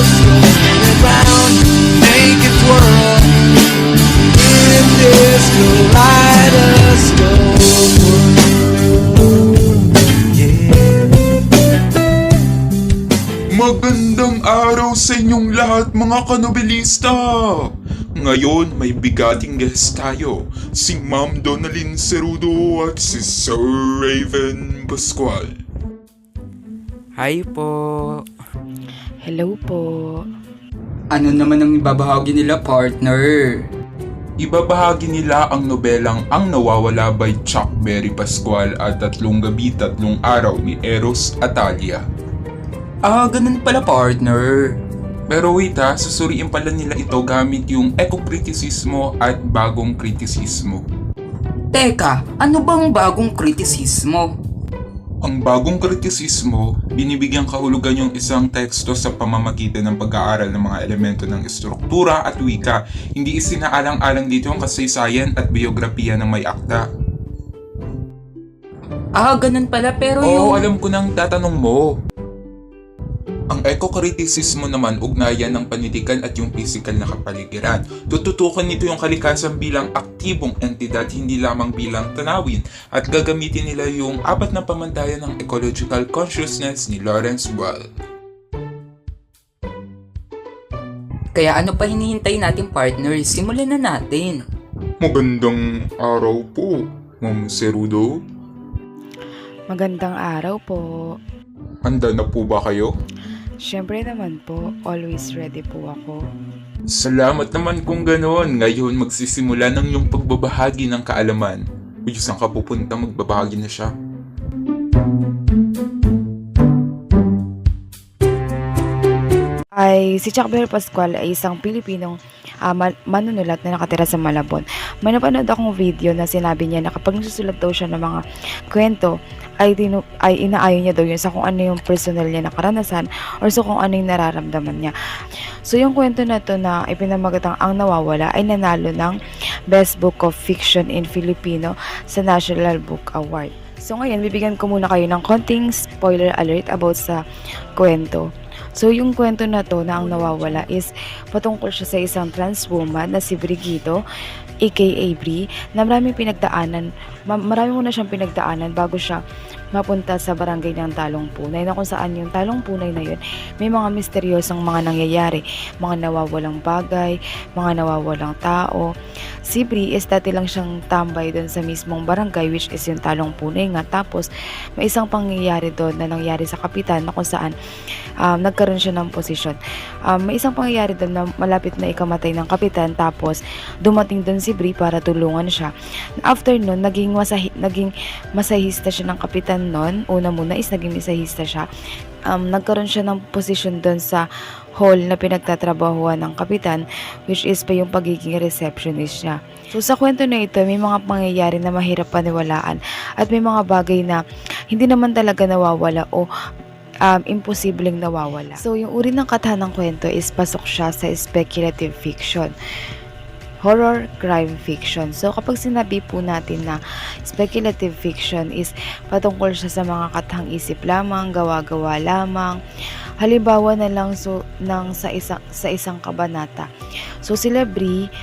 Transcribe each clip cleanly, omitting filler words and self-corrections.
us go around, make it whirl. In this kaleidoscope world, yeah. Magandang araw sa inyong lahat mga kanobilista! Ngayon may bigating guest tayo, si Ma'am Donalyn Cerudo at si Sir Raven Pascual. Hi po. Hello po. Ano naman ang ibabahagi nila, partner? Ibabahagi nila ang nobelang Ang Nawawala by Chuck Berry Pascual at Tatlong Gabi, Tatlong Araw ni Eros Atalia. Ganun pala, partner. Pero wait susuriin pala nila ito gamit yung eco-kritisismo at bagong kritisismo. Teka, ano bang bagong kritisismo? Ang bagong kritisismo, binibigyan kahulugan yung isang teksto sa pamamagitan ng pag-aaral ng mga elemento ng estruktura at wika, hindi isinaalang-alang dito ang kasaysayan at biografiya ng may akda. Ganun pala, pero Oo, alam ko nang tatanong mo. Ang eco-kritisismo naman ugnayan ng panitikan at yung physical na kapaligiran. Tututukan nito yung kalikasan bilang aktibong entidad, hindi lamang bilang tanawin, at gagamitin nila yung apat na pamantayan ng ecological consciousness ni Lawrence Wall. Kaya ano pa hinihintay natin, partner? Simulan na natin. Magandang araw po, Ma'am Cerudo. Magandang araw po. Handa na po ba kayo? Siyempre naman po, always ready po ako. Salamat naman kung ganoon. Ngayon magsisimula ng yung pagbabahagi ng kaalaman. Uy, saan ka pupunta? Magbabahagi na siya. Si Chuck Berry Pascual ay isang Pilipinong manunulat na nakatira sa Malabon. May napanood akong video na sinabi niya na kapag nagsusulat daw siya ng mga kwento, ay inaayon niya daw yun sa kung ano yung personal niya na karanasan or sa kung ano yung nararamdaman niya. So yung kwento na to na ipinamagatang Ang Nawawala ay nanalo ng Best Book of Fiction in Filipino sa National Book Award. So ngayon, bibigyan ko muna kayo ng konting spoiler alert about sa kwento. So yung kwento na to na Ang Nawawala is patungkol siya sa isang trans woman na si Brigito, aka Bri, na marami muna siyang pinagdaanan bago siya mapunta sa barangay ng Talong Punay, na kung saan yung Talong Punay na yun may mga misteryosong mga nangyayari, mga nawawalang bagay, mga nawawalang tao. Si Bri is dati lang siyang tambay doon sa mismong barangay, which is yung Talong Punay nga. Tapos may isang pangyayari doon na nangyari sa kapitan na kung saan nagkaroon siya ng posisyon. May isang pangyayari doon na malapit na ikamatay ng kapitan, tapos dumating doon si Bri para tulungan siya. After nun, naging masahista siya ng kapitan noon. Una muna is naging masahista siya. Nagkaroon siya ng posisyon doon sa hall na pinagtatrabahuan ng kapitan, which is pa yung pagiging receptionist niya. So sa kwento na ito, may mga pangyayari na mahirap paniwalaan at may mga bagay na hindi naman talaga nawawala o imposibleng nawawala. So yung uri ng katahan ng kwento is pasok siya sa speculative fiction, horror, crime fiction. So kapag sinabi po natin na speculative fiction is patungkol siya sa mga katahang isip lamang, gawa-gawa lamang. Halimbawa na lang sa isang kabanata. So sila Bri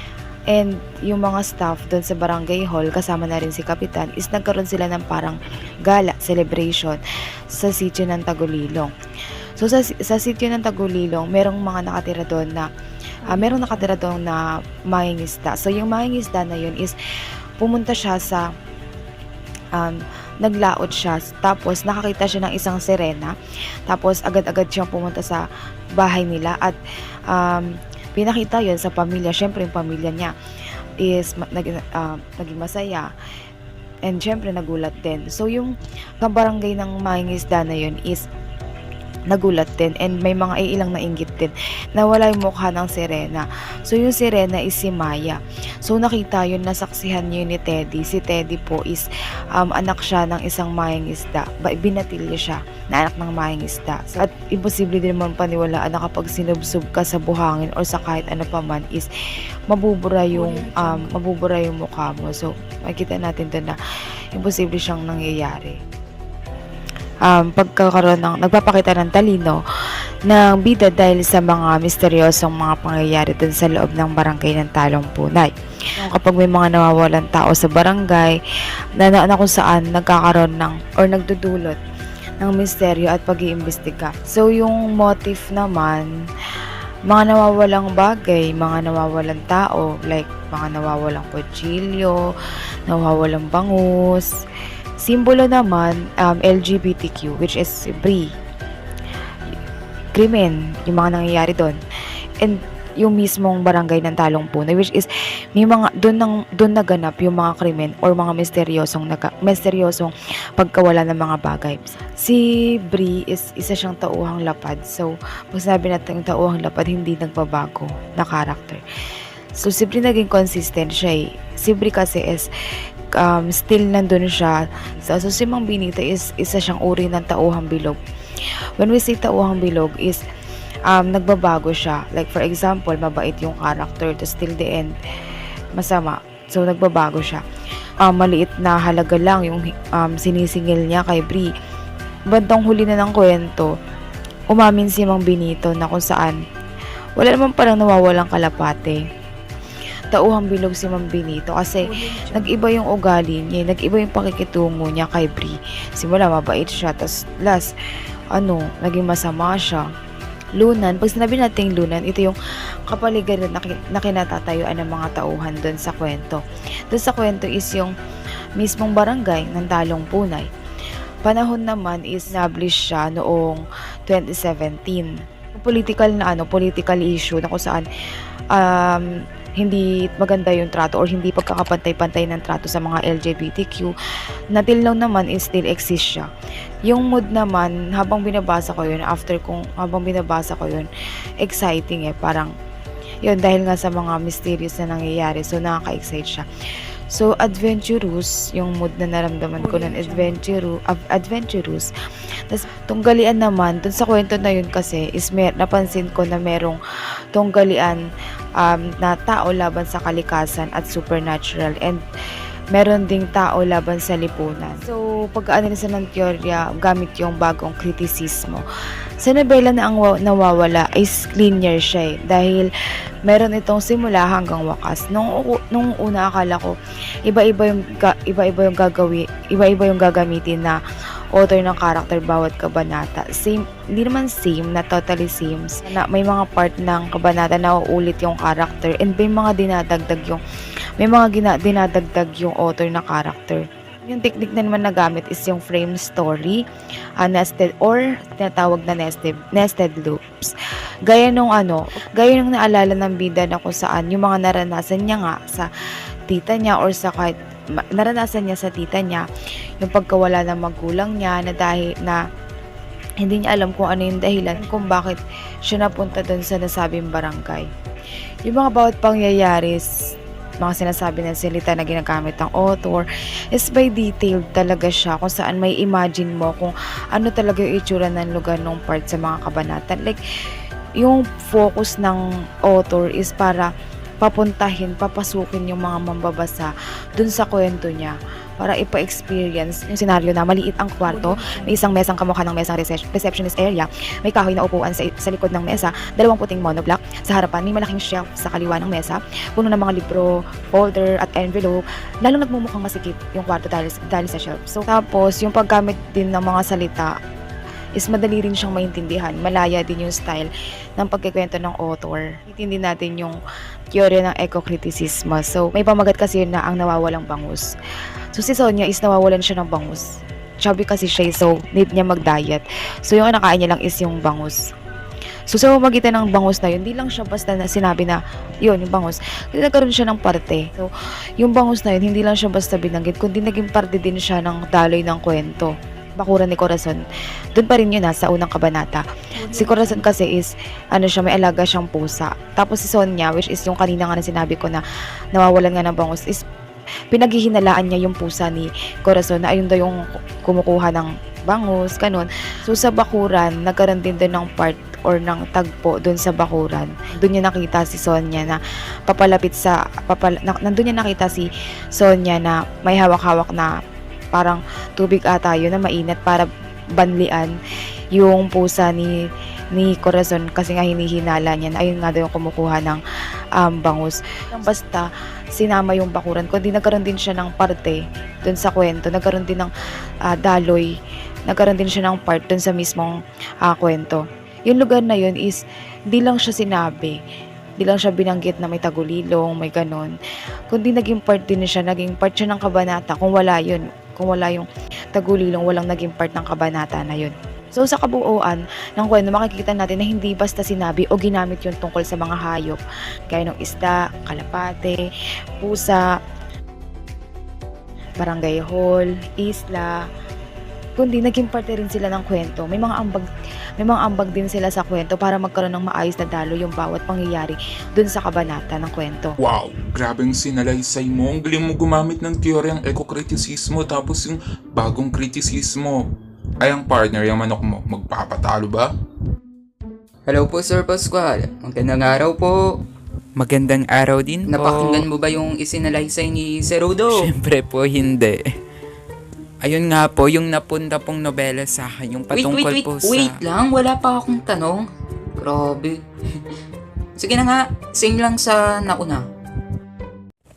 and yung mga staff doon sa barangay hall, kasama na rin si kapitan, is nagkaroon sila ng parang gala, celebration sa sitio ng Tagulilong. So sa sitio ng Tagulilong, merong nakatira doon na mangingisda. So yung mangingisda na yun is pumunta siya sa naglaot siya, tapos nakakita siya ng isang sirena, tapos agad-agad siyang pumunta sa bahay nila at pinakita yon sa pamilya. Syempre yung pamilya niya is naging masaya and syempre nagulat din. So yung kabarangay ng mangingisda na yun is nagulat din, and may mga ilang nainggit din na wala yung mukha ng sirena. So yung sirena is si Maya. So nakita yun, nasaksihan yun ni Teddy. Si Teddy po is anak siya ng isang mangingisda. Binatilyo siya na anak ng mangingisda. At imposible din naman paniwalaan na kapag sinubsob ka sa buhangin or sa kahit ano pa man is mabubura yung mukha mo. So makikita natin doon na imposible siyang nangyayari. Nagpapakita ng talino ng bida dahil sa mga misteryosong mga pangyayari dun sa loob ng barangay ng Talong Punay. Kapag may mga nawawalan tao sa barangay na kung saan nagkakaroon ng or nagdudulot ng misteryo at pag-iimbestiga. So yung motive naman, mga nawawalang bagay, mga nawawalang tao, like mga nawawalang kutsilyo, nawawalang bangus. Simbolo naman, LGBTQ, which is BRI. Krimen, yung mga nangyayari doon. And yung mismong barangay ng Talong Punay, which is may mga doon naganap yung mga krimen or mga misteryosong pagkawala ng mga bagay. Si Bri is isa siyang tauhang lapad. So, pag sabi natin yung tauhang lapad, hindi nagbabago na character. So, si Bri naging consistent siya eh. Si Bri kasi is still nandun siya. So, si Mang Benito is isa siyang uri ng tauhang bilog. When we say tauhang bilog is nagbabago siya. Like for example, mabait yung character to till the end masama. So nagbabago siya. Maliit na halaga lang yung sinisingil niya kay Bri. Bandang huli na ng kwento, umamin si Mang Benito na kung saan wala naman palang nawawalang kalapate. Tauhang bilog si Mang Benito kasi nag-iba yung ugali niya, nag-iba yung pakikitungo niya kay Bri. Simula mabait siya, tas last naging masama siya. Lunan, pag sinabi nating lunan, ito yung kapaligiran na kinatatayuan ng mga tauhan doon sa kwento. Doon sa kwento is yung mismong barangay ng Talong Punay. Panahon naman is established siya noong 2017. Political issue na kung saan hindi maganda yung trato or hindi pagkakapantay-pantay ng trato sa mga LGBTQ. Na till now naman is still exist siya. Yung mood naman, habang binabasa ko yun, exciting eh. Parang, yun, dahil nga sa mga mysterious na nangyayari, so nakaka-excite siya. So, adventurous, yung mood na naramdaman ko nun, adventurous. Tapos, tunggalian naman, dun sa kwento na yun kasi, is napansin ko na merong tunggalian na tao laban sa kalikasan at supernatural, and meron ding tao laban sa lipunan. So, pag-analisa ng teorya, gamit yung bagong kritisismo. Sa nobela na ang nawawala is linear siya eh, dahil meron itong simula hanggang wakas. Nung una akala ko, iba-iba yung gagamitin na author ng character bawat kabanata. Same, hindi naman same na totally same. Na may mga part ng kabanata na uulit yung character, and may mga dinadagdag yung author na character. Yung technique na naman nagamit is yung frame story, nested or tinatawag na nested loops. Gaya nung naalala ng bida na kung saan yung mga naranasan niya nga sa tita niya or sa kahit naranasan niya sa tita niya, yung pagkawala ng magulang niya na dahil na hindi niya alam kung ano yung dahilan kung bakit siya napunta doon sa nasabing barangay. Yung mga bawat pangyayari, mga sinasabi ng salita na ginagamit ng author is by detailed talaga siya kung saan may imagine mo kung ano talaga yung itsura ng lugar ng part sa mga kabanata. Like, yung focus ng author is para papasukin yung mga mambabasa dun sa kwento niya para ipa-experience yung senaryo na maliit ang kwarto, may isang mesang kamukha ng mesang receptionist area, may kahoy na upuan sa likod ng mesa, 2 puting monoblock, sa harapan may malaking shelf sa kaliwa ng mesa, puno ng mga libro, folder at envelope, lalong nagmumukhang masikip yung kwarto dahil sa shelf. So, tapos yung paggamit din ng mga salita is madali rin siyang maintindihan. Malaya din yung style ng pagkikwento ng author. Intindi natin yung teorya ng eco-criticism. So, may pamagat kasi yun na ang nawawalang bangus. So, si Sonia is nawawalan siya ng bangus. Chubby kasi siya, so need niya mag-diet. So, yung nakain niya lang is yung bangus. So, sa magitan ng bangus na yun, hindi lang siya basta na sinabi na, yun, yung bangus. Kasi nagkaroon siya ng parte. So, yung bangus na yun, hindi lang siya basta binanggit, kundi naging parte din siya ng daloy ng kwento. Bakuran ni Corazon. Doon pa rin yun sa unang kabanata. Si Corazon kasi is, may alaga siyang pusa. Tapos si Sonia, which is yung kanina nga na sinabi ko na nawawalan nga ng bangus, is pinaghihinalaan niya yung pusa ni Corazon na ayun daw yung kumukuha ng bangus, ganun. So sa bakuran, nagkaroon din doon ng part or ng tagpo doon sa bakuran. Doon niya nakita si Sonia na nandun niya nakita si Sonia na may hawak-hawak na parang tubig ata yun na mainit para banlian yung pusa ni ni Corazon kasi nga hinihinala niya na ayun nga daw yung kumukuha ng bangus. Basta sinama yung bakuran, kundi nagkaroon din siya ng parte dun sa kwento, nagkaroon din ng daloy, nagkaroon din siya ng part dun sa mismong kwento. Yung lugar na yun is di lang siya sinabi, di lang siya binanggit na may tagulilong, may ganon, kundi naging part din siya, naging part siya ng kabanata. Kung wala yung tagulilong, walang naging part ng kabanata na yun. So sa kabuuan ng kwento, makikita natin na hindi basta sinabi o ginamit yung tungkol sa mga hayop, gaya ng isda, kalapate, pusa, barangay hall, isla, kundi naging parte rin sila ng kwento. May mga ambag din sila sa kwento para magkaroon ng maayos na dalo yung bawat pangyayari dun sa kabanata ng kwento. Wow, grabeng sinalaysay mo. Ang galing mo gumamit ng teoryang eco-kritisismo tapos yung bagong kritisismo. Ay, ang partner, yung manok mo, magpapatalo ba? Hello po, Sir Pascual. Magandang araw po. Magandang araw din po. Napakinggan mo ba yung isinalaysay ni Sir Rodo? Siyempre po, hindi. Ayun nga po, yung napunta pong nobela sa akin, yung patungkol po sa... Wait lang, wala pa akong tanong. Grabe. Sige na nga, sing lang sa nauna.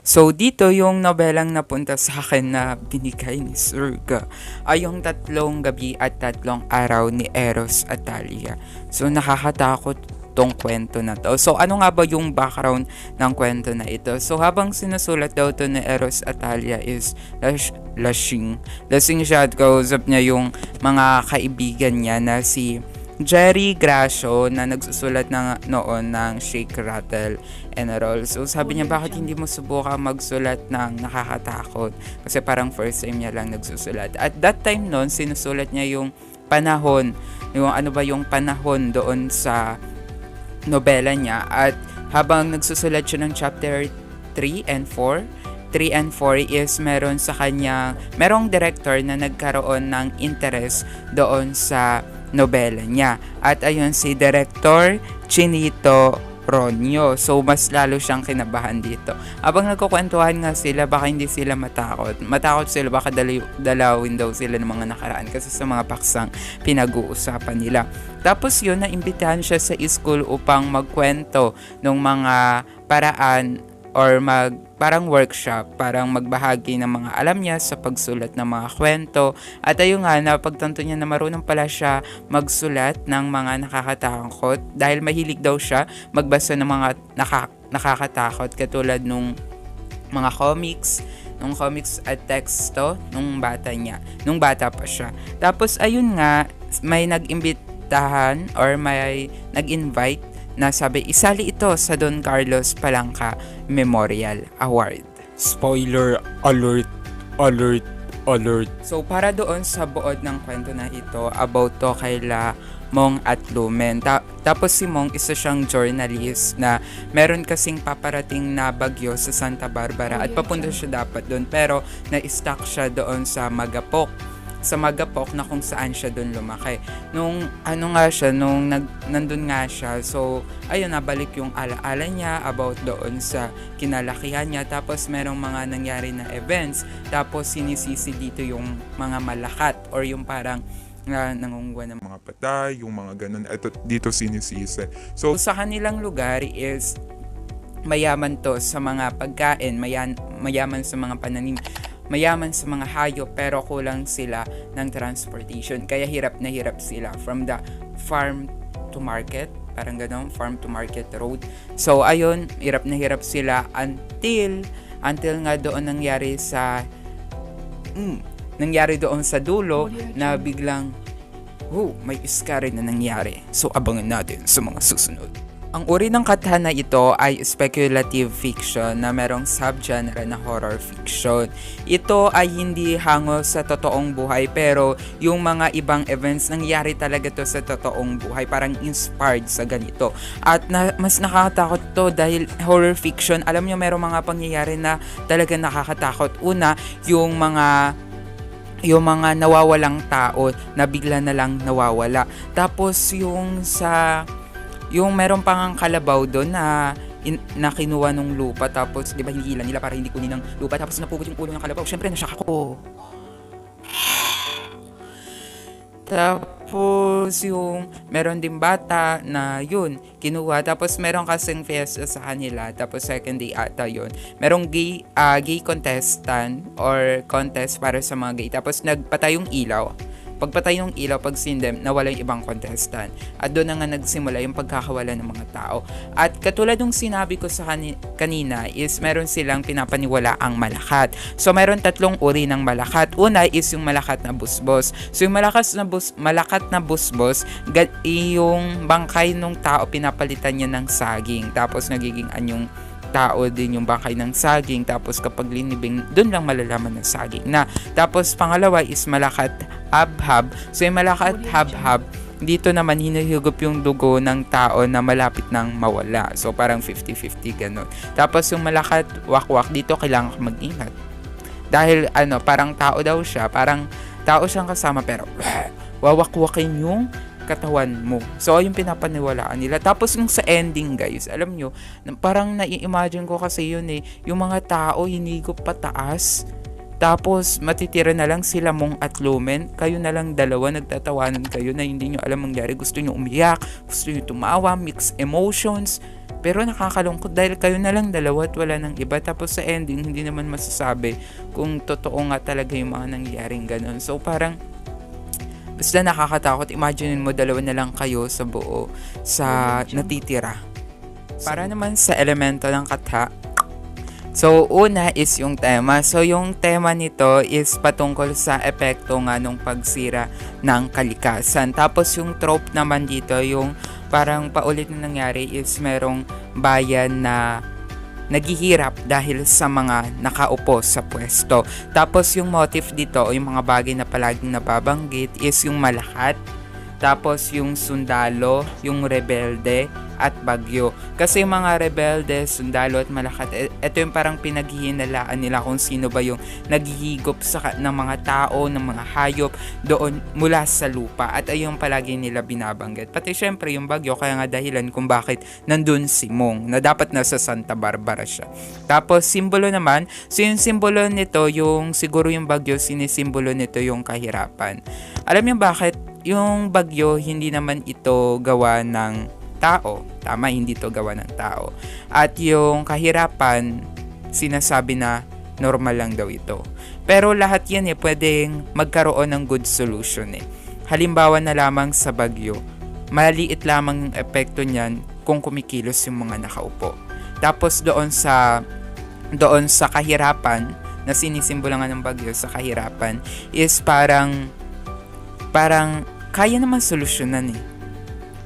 So, dito yung nobelang napunta sa akin na binigay ni Sir Ga ay yung 3 gabi at 3 araw ni Eros at Talia. So, nakakatakot tong kwento na to. So, ano nga ba yung background ng kwento na ito? So, habang sinusulat daw to ni Eros at Talia is lasing siya at kausap niya yung mga kaibigan niya na si Jerry Gracio na nagsusulat noon ng Shake, Rattle, and Roll. So sabi niya, bakit hindi mo subukan magsulat ng nakakatakot? Kasi parang first time niya lang nagsusulat. At that time noon, sinusulat niya yung panahon, yung ano ba yung panahon doon sa nobela niya. At habang nagsusulat siya ng chapter 3 and 4 is meron sa kanya, merong director na nagkaroon ng interest doon sa nobela niya. At ayun si Director Chinito Ronyo. So mas lalo siyang kinabahan dito. Habang nagkukwentuhan nga sila, baka hindi sila matakot. Matakot sila, baka dalawin daw sila ng mga nakaraan kasi sa mga paksang pinag-uusapan nila. Tapos yun, naimbitahan siya sa school upang magkwento ng mga paraan or parang workshop, parang magbahagi ng mga alam niya sa pagsulat ng mga kwento. At ayun nga, napagtanto niya na marunong pala siya magsulat ng mga nakakatakot dahil mahilig daw siya magbasa ng mga nakakatakot katulad nung mga comics at teksto nung bata pa siya. Tapos ayun nga, may nag-imbitahan or may nag-invite na sabi, isali ito sa Don Carlos Palanca Memorial Award. Spoiler alert, alert, alert. So para doon sa buod ng kwento na ito, about to kay Mong at Lumen. Tapos si Mong, isa siyang journalist na meron kasing paparating na bagyo sa Santa Barbara at papunta siya dapat doon, pero na-stuck siya doon sa Magapok na kung saan siya doon lumaki. Nung nandun nga siya, so ayun, nabalik yung alaala niya about doon sa kinalakihan niya. Tapos merong mga nangyari na events, tapos sinisisi dito yung mga malakat or yung parang nangunguha ng mga patay, yung mga ganun. Ito dito sinisisi. So sa kanilang lugar is mayaman to sa mga pagkain, mayaman sa mga pananim, mayaman sa mga hayop, pero kulang sila ng transportation. Kaya hirap na hirap sila from the farm to market, parang gano'n, farm to market road. So ayun, hirap na hirap sila until nga doon nangyari doon sa dulo na biglang may iskari na nangyari. So abangan natin sa mga susunod. Ang uri ng katahan na ito ay speculative fiction na merong subgenre na horror fiction. Ito ay hindi hango sa totoong buhay, pero yung mga ibang events nangyari talaga to sa totoong buhay, parang inspired sa ganito. At mas nakakatakot to dahil horror fiction, alam nyo merong mga pangyayari na talaga nakakatakot. Una, yung mga nawawalang tao na bigla na lang nawawala. Tapos yung meron pang kalabaw doon na kinuha ng lupa, tapos di ba hinihilan nila para hindi kunin ng lupa, tapos napugot yung ulo ng kalabaw. Syempre nasyak ako. Tapos yung meron din bata na yun, kinuha. Tapos meron kasing fiesta sa kanila. Tapos second day ata yun. Merong gay contestant or contest para sa mga gay. Tapos nagpatay yung ilaw. Pagpatay ng ilaw, pag sindem, nawala yung ibang contestant. At doon na nga nagsimula yung pagkakawala ng mga tao. At katulad ng sinabi ko sa kanina is meron silang pinapaniwala ang malakat. So meron tatlong uri ng malakat. Una is yung malakat na busbos. So yung malakat na busbos, yung bangkay ng tao pinapalitan niya ng saging. Tapos nagiging anyong tao din yung bangkay ng saging. Tapos kapag linibing, doon lang malalaman ng saging na. Tapos pangalawa is malakat habhab. So yung malakat habhab, dito naman hinihigop yung dugo ng tao na malapit nang mawala. So parang 50-50 ganun. Tapos yung malakat wakwak, dito kailangan mag-ingat. Dahil parang tao daw siya, parang tao siyang kasama pero wawakwakin yung katawan mo. So, yung pinapaniwalaan nila. Tapos yung sa ending, guys, alam nyo, parang nai-imagine ko kasi yun yung mga tao hinigop pataas. Tapos, matitira na lang sila Mong at Lumen. Kayo na lang dalawa, nagtatawanan kayo na hindi nyo alam mangyari. Gusto nyo umiyak, gusto nyo tumawa, mixed emotions. Pero nakakalungkot dahil kayo na lang dalawa at wala ng iba. Tapos sa ending, hindi naman masasabi kung totoo nga talaga yung mga nangyaring ganun. So, parang basta nakakatakot. Imagine mo, dalawa na lang kayo sa buo sa natitira. Para naman sa elemento ng katha. So, una is yung tema. So, yung tema nito is patungkol sa epekto nga nung pagsira ng kalikasan. Tapos, yung trope naman dito, yung parang paulit na nangyari is merong bayan na naghihirap dahil sa mga nakaupo sa pwesto. Tapos yung motif dito o yung mga bagay na palaging nababanggit is yung malakat, tapos yung sundalo, yung rebelde, at bagyo. Kasi yung mga rebelde, sundalo at malakat, ito yung parang pinaghihinalaan nila kung sino ba yung naghihigop ng mga tao, ng mga hayop doon mula sa lupa. At ayun palagi nila binabanggit. Pati syempre yung bagyo, kaya nga dahilan kung bakit nandun si Mong, na dapat nasa Santa Barbara siya. Tapos simbolo naman, so yung simbolo nito, yung siguro yung bagyo, sinisimbolo nito yung kahirapan. Alam niyo bakit? Yung bagyo, hindi naman ito gawa ng tao. Tama, hindi to gawa ng tao. At yung kahirapan, sinasabi na normal lang daw ito. Pero lahat yan pwedeng magkaroon ng good solution Halimbawa na lamang sa bagyo, maliit lamang yung epekto niyan kung kumikilos yung mga nakaupo. Tapos doon sa kahirapan, na sinisimbolan ng bagyo sa kahirapan, is parang kaya naman solusyonan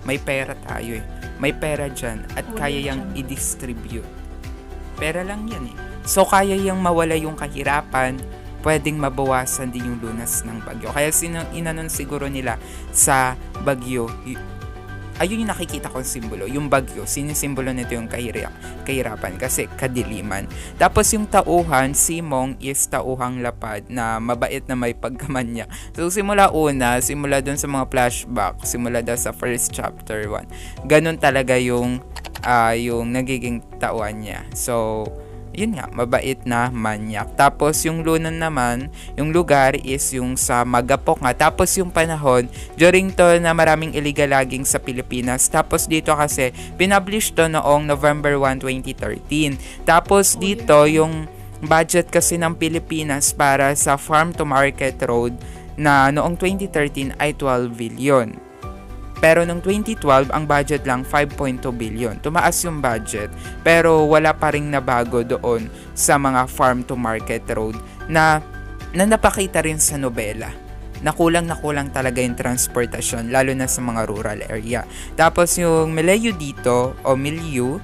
May pera tayo May pera dyan at kaya yang i-distribute. Pera lang yan So kaya yang mawala yung kahirapan, pwedeng mabawasan din yung lunas ng bagyo. Kaya inanon siguro nila sa bagyo, ayun yung nakikita kong simbolo, yung bagyo, sinisimbolo nito yung kahirapan kasi kadiliman. Tapos yung tauhan, si Mong is tauhang lapad na mabait na may pagkamanya. So simula doon sa mga flashback, simula daw sa first chapter 1, ganun talaga yung nagiging tauhan niya. So yun nga, mabait na manyak. Tapos yung lunan naman, yung lugar is yung sa Magapok nga. Tapos yung panahon, during to na maraming illegal logging sa Pilipinas. Tapos dito kasi, pinublish to noong November 1, 2013. Tapos dito, yung budget kasi ng Pilipinas para sa farm to market road na noong 2013 ay 12 billion. Pero noong 2012, ang budget lang 5.2 billion. Tumaas yung budget, pero wala pa ring nabago doon sa mga farm to market road na napakita rin sa nobela. Na kulang talaga yung transportasyon, lalo na sa mga rural area. Tapos yung milieu dito, o milieu,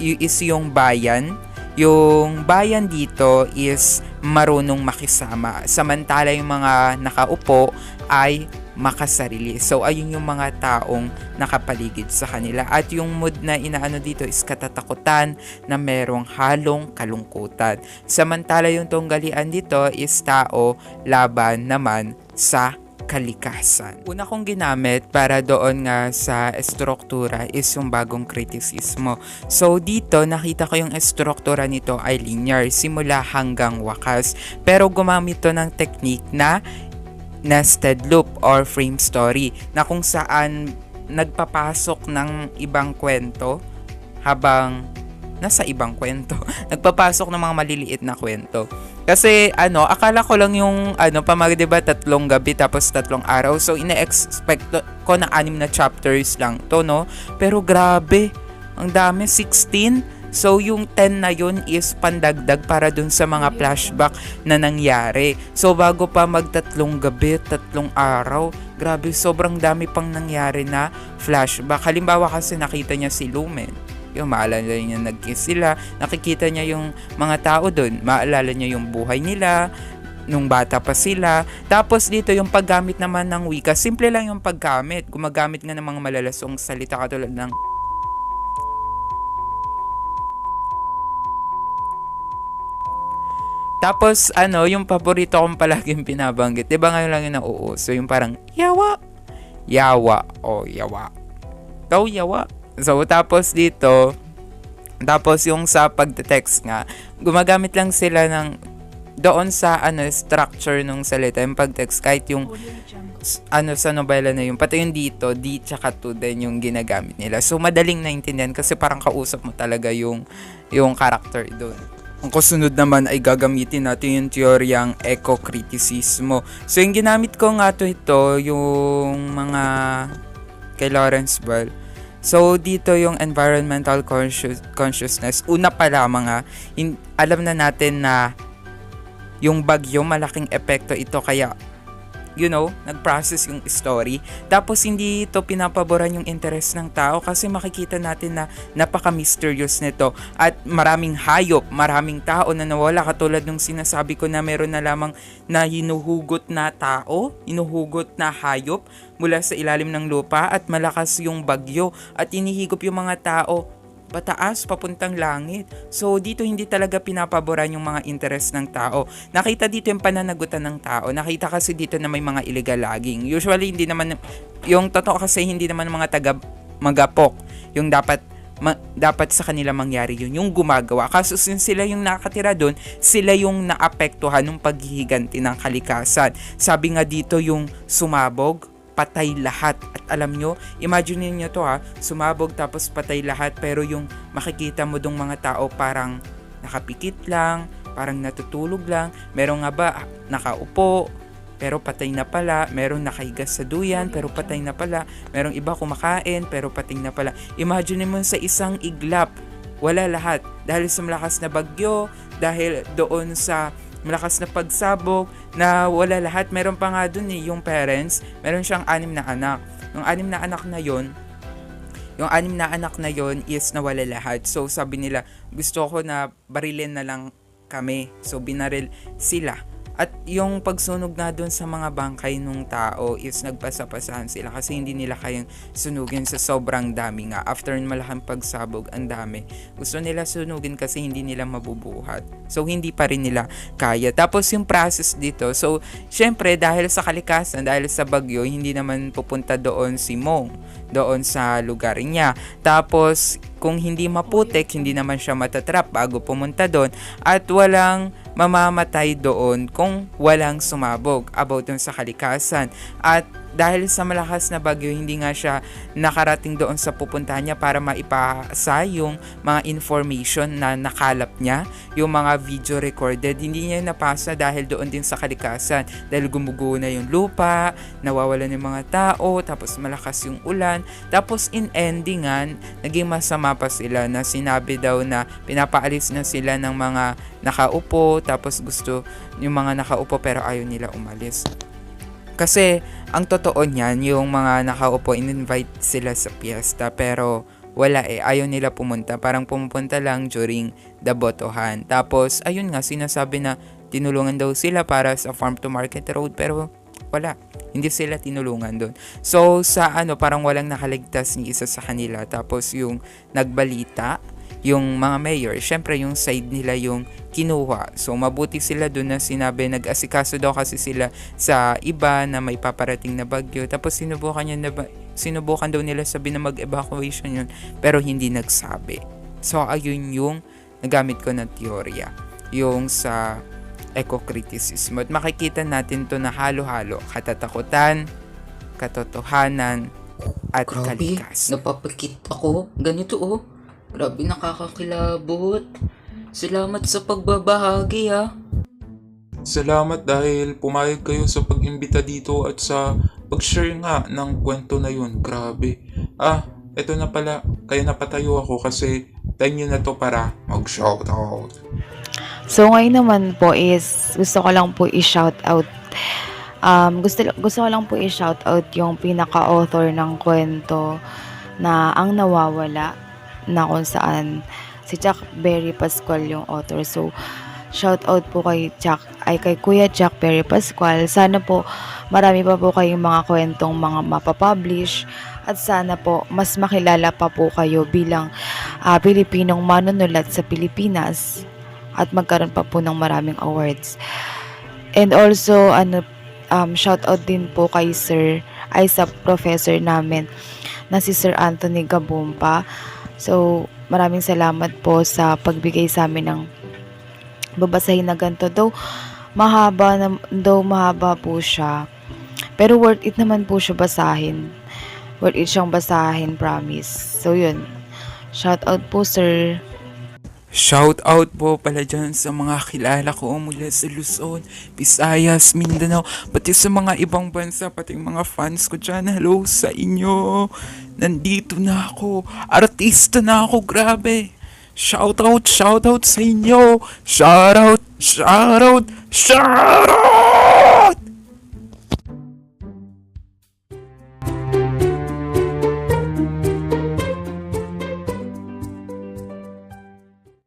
is yung bayan. Yung bayan dito is marunong makisama. Samantala yung mga nakaupo ay makasarili. So, ayun yung mga taong nakapaligid sa kanila. At yung mood na inaano dito is katatakutan na merong halong kalungkutan. Samantala yung tunggalian dito is tao laban naman sa kalikasan. Una kong ginamit para doon nga sa estruktura is yung bagong kritisismo. So dito nakita ko yung estruktura nito ay linear simula hanggang wakas. Pero gumamit to ng technique na nested loop or frame story na kung saan nagpapasok ng ibang kwento habang nasa ibang kwento. Nagpapasok ng mga maliliit na kwento. Kasi akala ko lang yung pamag, diba, 3 gabi tapos 3 araw. So ina-expect ko na 6 na chapters lang to, no? Pero grabe, ang dami, 16. So yung 10 na yun is pandagdag para dun sa mga flashback na nangyari. So bago pa mag 3 gabi, 3 araw, grabe, sobrang dami pang nangyari na flashback. Halimbawa kasi nakita niya si Lumen. Yung maalala niya nag-kiss sila, nakikita niya yung mga tao dun, maalala niya yung buhay nila nung bata pa sila. Tapos dito yung paggamit naman ng wika, simple lang yung paggamit. Gumagamit nga ng mga malalasong salita katulad ng tapos yung paborito kong palaging binabanggit, 'di ba ngayon lang yung nauuso, yung parang yawa. Yawa o yawa. Daw yawa. So tapos dito, tapos yung sa pagte-text nga, gumagamit lang sila ng doon sa structure nung salita, yung pag-text, kahit yung sa nobela na yun, pati yung dito, di tsaka to din yung ginagamit nila. So madaling naintindihan kasi parang kausap mo talaga yung character doon. Ang kasunod naman ay gagamitin natin yung teoryang eco-criticismo. So yung ginamit ko nga ito, yung mga kay Lawrence Bell. So dito yung environmental consciousness. Una pa lamang alam na natin na yung bagyo, malaking epekto ito, kaya nag-process yung story. Tapos hindi ito pinapaboran yung interest ng tao kasi makikita natin na napaka-mysterious nito at maraming hayop, maraming tao na nawala, katulad nung sinasabi ko na meron na lamang na hinuhugot na tao, hinuhugot na hayop mula sa ilalim ng lupa, at malakas yung bagyo at hinihigop yung mga tao pataas, papuntang langit. So, dito hindi talaga pinapaboran yung mga interest ng tao. Nakita dito yung pananagutan ng tao. Nakita kasi dito na may mga illegal logging. Usually, hindi naman, yung totoo kasi hindi naman mga taga-magapok yung dapat sa kanila mangyari yun, yung gumagawa. Kaso since sila yung nakatira doon, sila yung naapektuhan ng paghihiganti ng kalikasan. Sabi nga dito yung sumabog, patay lahat. At alam nyo, imagine niyo to sumabog tapos patay lahat, pero yung makikita mo dong mga tao parang nakapikit lang, parang natutulog lang. Meron nga ba nakaupo pero patay na pala, meron nakahiga sa duyan pero patay na pala, merong iba kumakain pero patay na pala. Imagine mo sa isang iglap, wala lahat dahil sa malakas na bagyo, dahil doon sa malakas na pagsabog, na wala lahat. Meron pa nga dun yung parents, meron siyang 6 na anak. Yung 6 na anak na yon is nawala lahat. So sabi nila, gusto ko na barilin na lang kami. So binaril sila. At yung pagsunog na doon sa mga bangkay ng tao is nagpasapasahan sila kasi hindi nila kayang sunugin sa sobrang dami nga. After malaking pagsabog, ang dami. Gusto nila sunugin kasi hindi nila mabubuhat. So, hindi pa rin nila kaya. Tapos yung process dito, so, syempre, dahil sa kalikasan, dahil sa bagyo, hindi naman pupunta doon si Mong, doon sa lugar niya. Tapos, kung hindi maputik, hindi naman siya matatrap bago pumunta doon. At walang mamamatay doon kung walang sumabog about dun sa kalikasan. At dahil sa malakas na bagyo, hindi nga siya nakarating doon sa pupuntahan niya para maipasa yung mga information na nakalap niya, yung mga video recorded. Hindi niya napasa dahil doon din sa kalikasan. Dahil gumuguho na yung lupa, nawawalan yung mga tao, tapos malakas yung ulan. Tapos in endingan, naging masama pa sila na sinabi daw na pinapaalis na sila ng mga nakaupo, tapos gusto yung mga nakaupo pero ayaw nila umalis. Kasi ang totoo niyan, yung mga nakaupo, in-invite sila sa piyesta pero wala ayaw nila pumunta. Parang pumupunta lang during the botohan. Tapos ayun nga, sinasabi na tinulungan daw sila para sa farm to market road pero wala. Hindi sila tinulungan doon. So sa parang walang nakaligtas ni isa sa kanila. Tapos yung nagbalita, yung mga mayor, syempre yung side nila yung kinuha. So mabuti sila doon na sinabi, nag-asikaso daw kasi sila sa iba na may paparating na bagyo. Tapos sinubukan daw nila sabi na mag-evacuation yun, pero hindi nagsabi. So ayun yung nagamit ko na teorya. Yung sa eco-criticism. At makikita natin to na halo-halo, katatakutan, katotohanan, at Grabe, kalikasan. napapikit ako. Ganito oh. Grabe, nakakakilabot. Salamat sa pagbabahagi ah. Salamat dahil pumayag kayo sa pag-imbita dito at sa pag-share nga ng kwento na yun. Grabe. Eto na pala. Kaya napatayo ako kasi time nyo na to para mag-shoutout. So ngayon naman po is gusto ko lang po i-shoutout. Gusto ko lang po i-shoutout yung pinaka-author ng kwento na Ang Nawawala, na kung saan si Jack Berry Pascual yung author. So shoutout po kay Kuya Jack Berry Pascual. Sana po marami pa po kayong mga kwentong mga mapapublish at sana po mas makilala pa po kayo bilang Pilipinong manunulat sa Pilipinas at magkaroon pa po ng maraming awards. And also shoutout din po kay sa professor namin na si Sir Anthony Gabumpa. So maraming salamat po sa pagbigay sa amin ng babasahin na ganito. Though mahaba po siya, pero worth it naman po siya basahin. Worth it siyang basahin, promise. So yun, shout out po sir. Shout out po pala dyan sa mga kilala ko mula sa Luzon, Visayas, Mindanao, pati sa mga ibang bansa, pati mga fans ko dyan. Hello sa inyo. Nandito na ako. Artista na ako, grabe. Shout out sa inyo. Shout out.